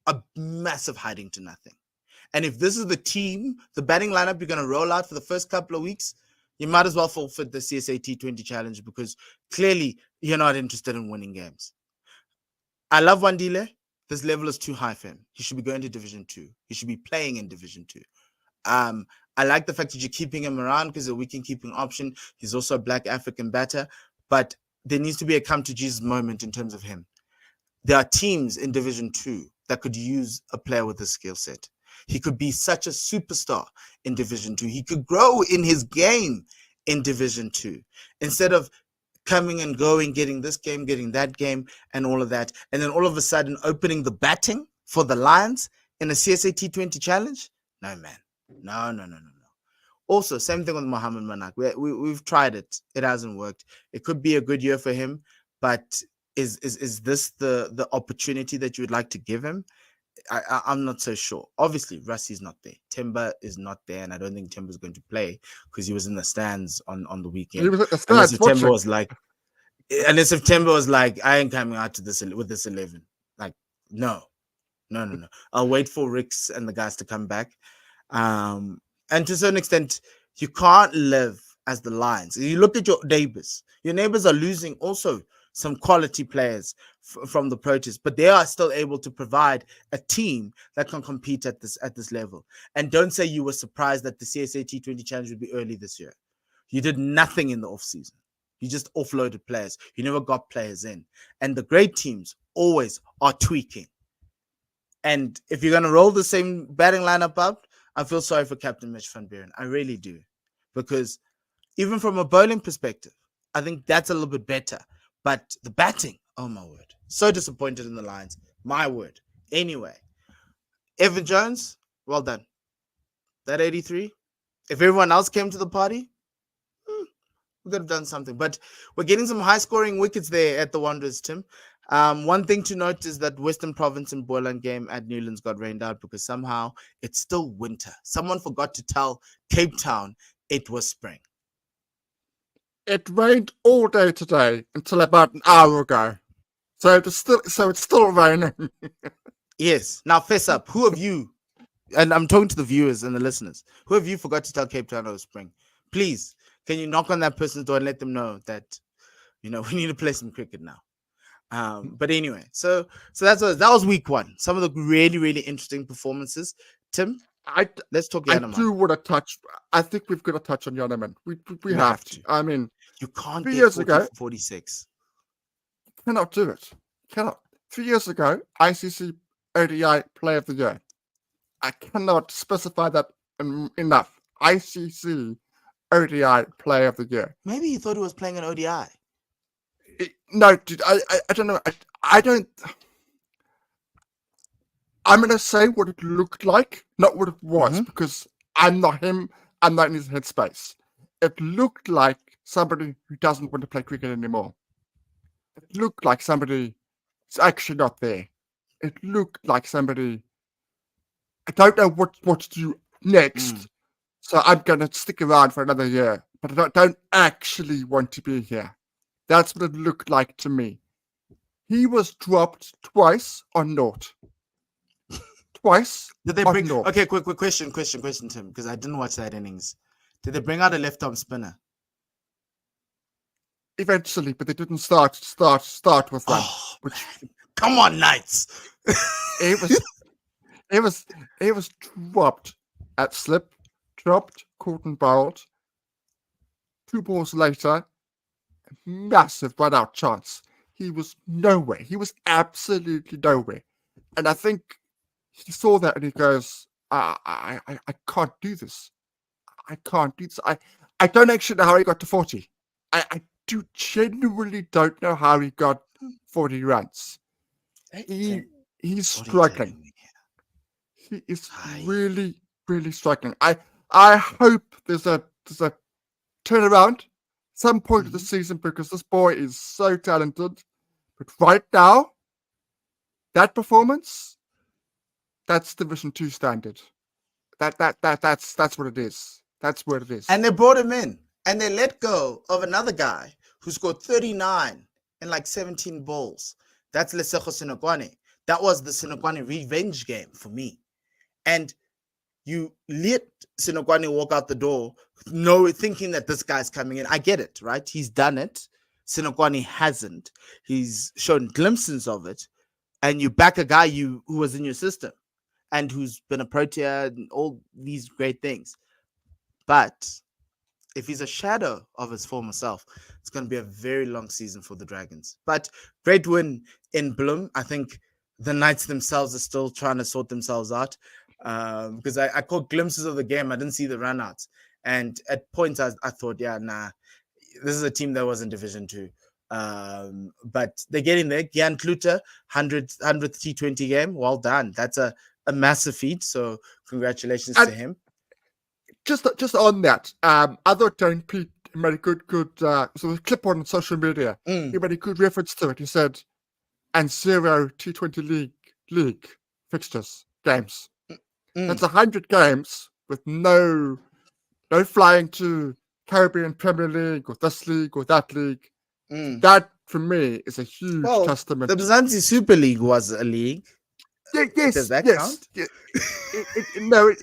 A massive hiding to nothing. And if this is the team, the batting lineup you're going to roll out for the first couple of weeks, you might as well forfeit the CSA T20 challenge because clearly you're not interested in winning games. I love Wandile. This level is too high for him. He should be going to Division 2. He should be playing in Division 2. I like the fact that you're keeping him around because a weekend keeping option. He's also a Black African batter. But there needs to be a come to Jesus moment in terms of him. There are teams in Division 2 that could use a player with this skill set. He could be such a superstar in Division 2. He could grow in his game in Division 2 instead of coming and going, getting this game, getting that game, and all of that. And then all of a sudden opening the batting for the Lions in a CSA T20 challenge? No, man. No. Also, same thing with Mohamed Manak. We've tried it. It hasn't worked. It could be a good year for him, but is this the opportunity that you would like to give him? I'm not so sure. Obviously, Rusty's not there. Timber is not there, and I don't think Timber's going to play because he was in the stands on the weekend. He was at the stands. Unless if Timber was like, I ain't coming out to this with this 11. Like, no. I'll wait for Ricks and the guys to come back. And to a certain extent, you can't live as the Lions. You look at your neighbors. Your neighbors are losing also some quality players from the Proteas, but they are still able to provide a team that can compete at this level. And don't say you were surprised that the CSA T20 challenge would be early this year. You did nothing in the off season. You just offloaded players. You never got players in. And the great teams always are tweaking. And if you're going to roll the same batting lineup up, I feel sorry for Captain Mitch van Buren. I really do. Because even from a bowling perspective, I think that's a little bit better. But the batting, oh my word. So disappointed in the Lions. My word. Anyway, Evan Jones, well done. That 83, if everyone else came to the party, we could have done something. But we're getting some high-scoring wickets there at the Wanderers, Tim. One thing to note is that Western Province and Boyland game at Newlands got rained out because somehow it's still winter. Someone forgot to tell Cape Town it was spring. It rained all day today until about an hour ago. So it's still raining. Yes. Now, fess up. Who of you, and I'm talking to the viewers and the listeners, who of you forgot to tell Cape Town it was spring? Please, can you knock on that person's door and let them know that, we need to play some cricket now. But anyway, so that was week 1. Some of the really, really interesting performances. Tim, let's talk Yaneman. I do want to touch. I think we've got to touch on Yaneman. We have to. I mean, you can't 3 get years 40, ago 46. You cannot do it. Cannot. 3 years ago, ICC ODI Player of the Year. I cannot specify that enough. ICC ODI Player of the Year. Maybe he thought he was playing an ODI. No, dude, I don't know. I don't. I'm going to say what it looked like, not what it was, because I'm not him. I'm not in his headspace. It looked like somebody who doesn't want to play cricket anymore. It looked like somebody who's actually not there. It looked like somebody, I don't know what to do next, so I'm going to stick around for another year, but I don't actually want to be here. That's what it looked like to me. He was dropped twice on naught. twice. Did they bring? Okay, quick question, Tim, because I didn't watch that innings. Did they bring out a left arm spinner? Eventually, but they didn't start with one. Which come on, Knights. it was dropped at slip, dropped, caught and bowled. 2 balls later, massive run out chance. He was nowhere. He was absolutely nowhere. And I think he saw that and he goes, I can't do this. I can't do this. I don't actually know how he got to 40. I genuinely don't know how he got 40 runs. He's struggling. He is really, really struggling. I hope there's a turnaround some point of the season because this boy is so talented. But right now, that performance, that's Division 2 standard. That's what it is. That's what it is. And they brought him in. And they let go of another guy who scored 39 in like 17 balls. That's Lesego Senokwane. That was the Senokwane revenge game for me. And you let Senokwane walk out the door, thinking that this guy's coming in. I get it, right? He's done it. Senokwane hasn't. He's shown glimpses of it. And you back a guy who was in your system and who's been a Protea and all these great things. But if he's a shadow of his former self, it's going to be a very long season for the Dragons. But great win in Bloem. I think the Knights themselves are still trying to sort themselves out because I caught glimpses of the game. I didn't see the runouts. And at points, I thought, this is a team that was in Division 2. But they're getting there. Gian Kluter, 100th T20 game. Well done. That's a massive feat. So congratulations to him. Just on that, I thought Darren Pete made a good so the clip on social media. He made a good reference to it. He said, and 0 T20 league fixtures games. That's 100 games with no flying to Caribbean Premier League or this league or that league. That for me is a huge testament. The Mzansi Super League was a league. Yes, does that count? Yeah.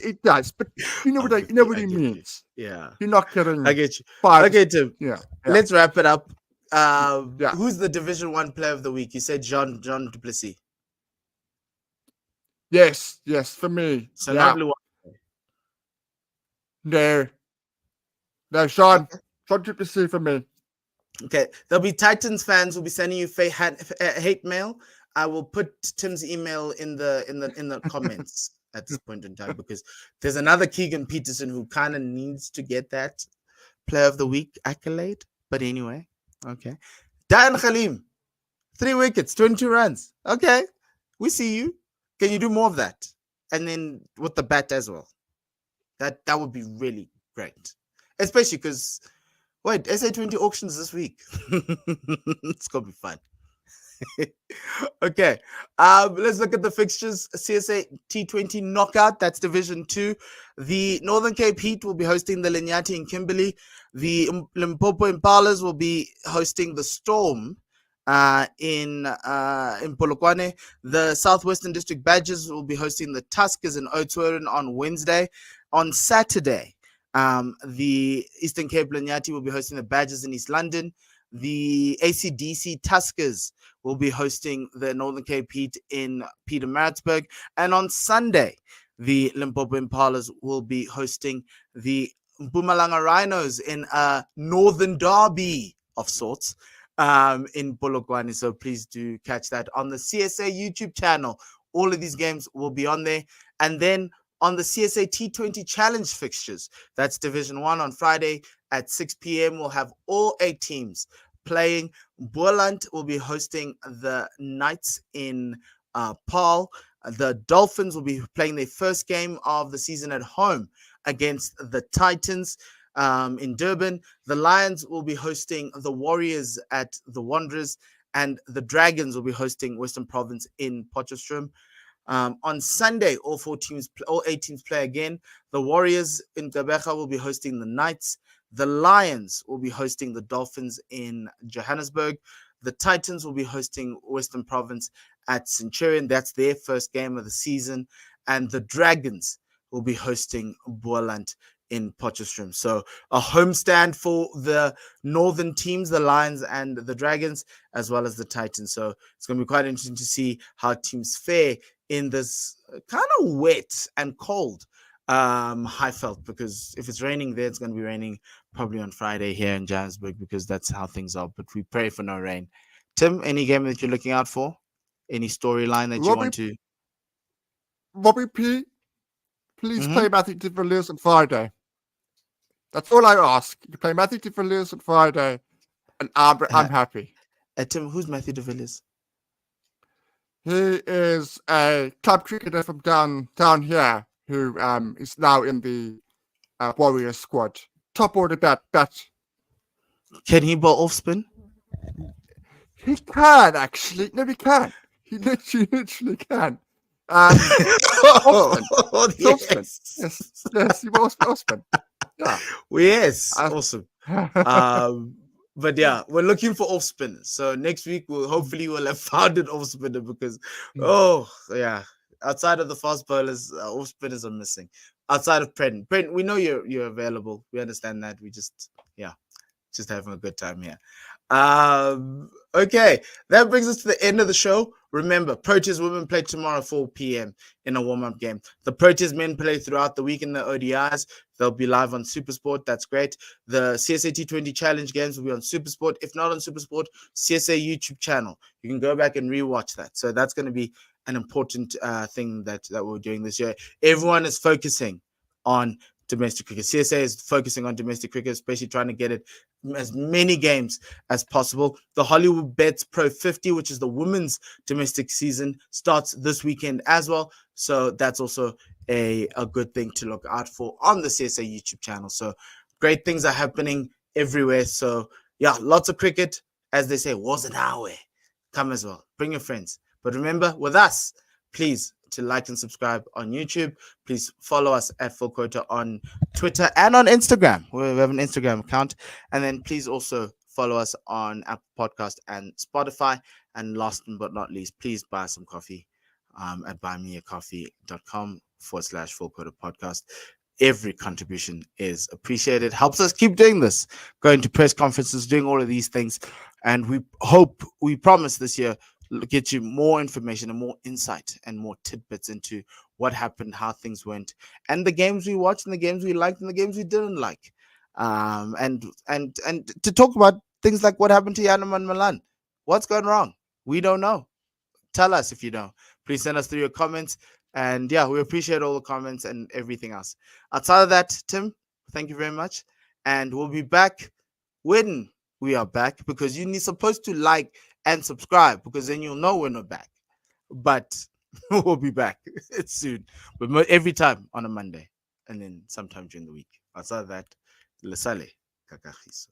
It does, but you know what he means. Yeah, you're not getting. I get you. 5. Okay, Tim. Yeah. Let's wrap it up. Who's the Division 1 Player of the Week? You said John Du Plessis. Yes, for me. So not Blue. No, John Du Plessis for me. Okay, there'll be Titans fans who'll be sending you hate mail. I will put Tim's email in the comments at this point in time because there's another Keegan Peterson who kind of needs to get that Player of the Week accolade. But anyway, okay. Dayan Khalim, 3 wickets, 22 runs. Okay, we see you. Can you do more of that? And then with the bat as well. That would be really great. Especially because, SA 20 auctions this week. It's going to be fun. Okay, let's look at the fixtures. CSA T20 knockout, that's Division 2. The Northern Cape Heat will be hosting the Linyati in Kimberley. The Mpho Impalas will be hosting the Storm in Polokwane. The Southwestern District Badgers will be hosting the Tuskers in Oudtshoorn on Wednesday. On Saturday, the Eastern Cape Linyati will be hosting the Badgers in East London. The ACDC Tuskers will be hosting the Northern Cape Heat in Pietermaritzburg. And on Sunday, the Limpopo Impalas will be hosting the Mpumalanga Rhinos in a Northern Derby of sorts in Polokwane. So please do catch that on the CSA YouTube channel. All of these games will be on there. And then on the CSA T20 Challenge fixtures, that's Division 1 on Friday at 6 p.m. We'll have all 8 teams playing. Boland will be hosting the Knights in Paarl. The Dolphins will be playing their first game of the season at home against the Titans in Durban. The Lions will be hosting the Warriors at the Wanderers, and the Dragons will be hosting Western Province in Potchefstroom. On Sunday, all 8 teams play again. The Warriors in Gqeberha will be hosting the Knights. The Lions will be hosting the Dolphins in Johannesburg. The Titans will be hosting Western Province at Centurion. That's their first game of the season. and the Dragons will be hosting Boland in Potchefstroom. So a homestand for the northern teams, the Lions and the Dragons, as well as the Titans. So it's going to be quite interesting to see how teams fare in this kind of wet and cold Highveld, because if it's raining there, it's going to be raining probably on Friday here in Johannesburg, because that's how things are. But we pray for no rain. Tim, any game that you're looking out for? Any storyline that you want to? Robbie P, please play Matthew de Villiers on Friday. That's all I ask. You play Matthew de Villiers on Friday, and I'm happy. Tim, who's Matthew de Villiers? He is a club cricketer from down here who is now in the Warriors squad. Top order bat. Can he bowl off spin? He can actually. No, he can. He literally can. Off-spin. Yes, he was off-spin. Yeah. Well, yes, awesome. But yeah, we're looking for off spinners. So next week we'll have found an off spinner, because outside of the fast bowlers, off spinners are missing. Outside of Brent, we know you're available. We understand that. We just having a good time here. Okay, that brings us to the end of the show. Remember, Proteas women play tomorrow 4 p.m. in a warm-up game. The Proteas men play throughout the week in the ODIs. They'll be live on SuperSport. That's great. The CSA T20 challenge games will be on SuperSport. If not on SuperSport, CSA YouTube channel. You can go back and rewatch that. So that's going to be an important thing that we're doing this year. Everyone is focusing on domestic cricket. CSA is focusing on domestic cricket, especially trying to get it as many games as possible. The Hollywood Bets Pro 50, which is the women's domestic season, starts this weekend as well. So that's also a good thing to look out for on the CSA YouTube channel. So great things are happening everywhere. So yeah, lots of cricket. As they say, was an hour. Come as well. Bring your friends. But remember, with us, please to like and subscribe on YouTube. Please follow us at Full Quota on Twitter and on Instagram. We have an Instagram account. And then please also follow us on Apple Podcast and Spotify. And last but not least, please buy some coffee at buymeacoffee.com/Full Quota Podcast. Every contribution is appreciated. Helps us keep doing this, going to press conferences, doing all of these things. And we promise this year, get you more information and more insight and more tidbits into what happened, how things went, and the games we watched and the games we liked and the games we didn't like. And to talk about things like what happened to Yanuman Milan. What's going wrong? We don't know. Tell us if you know. Please send us through your comments. And yeah, we appreciate all the comments and everything else. Outside of that, Tim, thank you very much. And we'll be back when we are back, because you're supposed to like and subscribe, because then you'll know we're not back. But we'll be back soon, but every time on a Monday and then sometime during the week. Outside of that, lesale kakahiso.